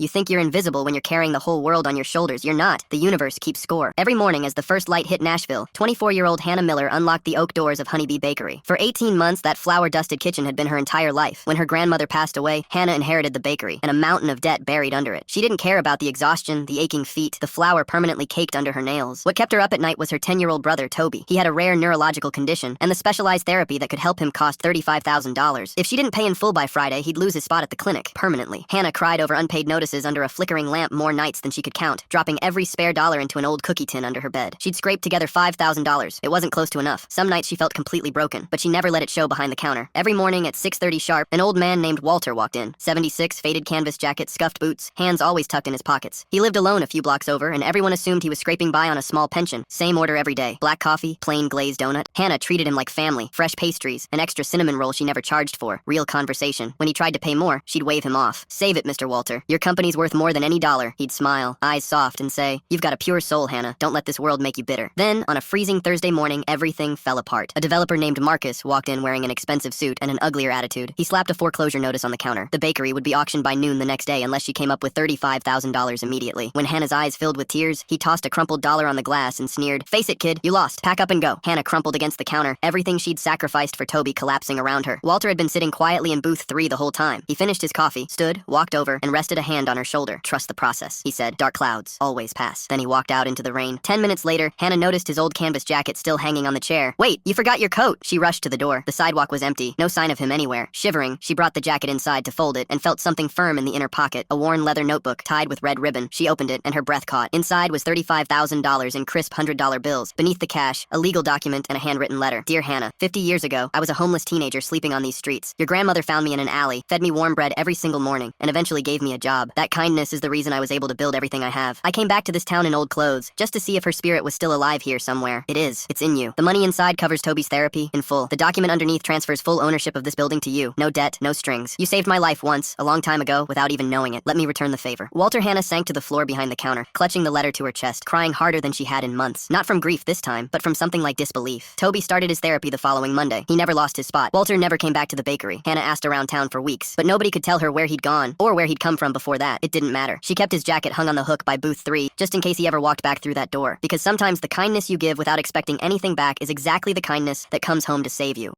You think you're invisible when you're carrying the whole world on your shoulders. You're not. The universe keeps score. Every morning as the first light hit Nashville, 24-year-old Hannah Miller unlocked the oak doors of Honeybee Bakery. For 18 months, that flour-dusted kitchen had been her entire life. When her grandmother passed away, Hannah inherited the bakery, and a mountain of debt buried under it. She didn't care about the exhaustion, the aching feet, the flour permanently caked under her nails. What kept her up at night was her 10-year-old brother, Toby. He had a rare neurological condition, and the specialized therapy that could help him cost $35,000. If she didn't pay in full by Friday, he'd lose his spot at the clinic, permanently. Hannah cried over unpaid notices under a flickering lamp more nights than she could count, dropping every spare dollar into an old cookie tin under her bed. She'd scraped together $5,000. It wasn't close to enough. Some nights she felt completely broken, but she never let it show behind the counter. Every morning at 6:30 sharp, an old man named Walter walked in. 76, faded canvas jacket, scuffed boots, hands always tucked in his pockets. He lived alone a few blocks over, and everyone assumed he was scraping by on a small pension. Same order every day. Black coffee, plain glazed donut. Hannah treated him like family. Fresh pastries, an extra cinnamon roll she never charged for. Real conversation. When he tried to pay more, she'd wave him off. Save it, Mr. Walter. Your company's worth more than any dollar. He'd smile, eyes soft, and say, "You've got a pure soul, Hannah. Don't let this world make you bitter." Then, on a freezing Thursday morning, everything fell apart. A developer named Marcus walked in wearing an expensive suit and an uglier attitude. He slapped a foreclosure notice on the counter. The bakery would be auctioned by noon the next day unless she came up with $35,000 immediately. When Hannah's eyes filled with tears, he tossed a crumpled dollar on the glass and sneered, "Face it, kid, you lost. Pack up and go." Hannah crumpled against the counter, everything she'd sacrificed for Toby collapsing around her. Walter had been sitting quietly in booth 3 the whole time. He finished his coffee, stood, walked over, and rested a hand on her shoulder. "Trust the process," he said. "Dark clouds always pass." Then he walked out into the rain. 10 minutes later, Hannah noticed his old canvas jacket still hanging on the chair. "Wait, you forgot your coat!" She rushed to the door. The sidewalk was empty. No sign of him anywhere. Shivering, she brought the jacket inside to fold it and felt something firm in the inner pocket. A worn leather notebook tied with red ribbon. She opened it and her breath caught. Inside was $35,000 in crisp $100 bills. Beneath the cash, a legal document and a handwritten letter. "Dear Hannah, 50 years ago, I was a homeless teenager sleeping on these streets. Your grandmother found me in an alley, fed me warm bread every single morning, and eventually gave me a job. That kindness is the reason I was able to build everything I have. I came back to this town in old clothes, just to see if her spirit was still alive here somewhere. It is. It's in you. The money inside covers Toby's therapy in full. The document underneath transfers full ownership of this building to you. No debt, no strings. You saved my life once, a long time ago, without even knowing it. Let me return the favor." Hannah sank to the floor behind the counter, clutching the letter to her chest, crying harder than she had in months. Not from grief this time, but from something like disbelief. Toby started his therapy the following Monday. He never lost his spot. Walter never came back to the bakery. Hannah asked around town for weeks, but nobody could tell her where he'd gone, or where he'd come from before that. It didn't matter. She kept his jacket hung on the hook by booth 3, just in case he ever walked back through that door. Because sometimes the kindness you give without expecting anything back is exactly the kindness that comes home to save you.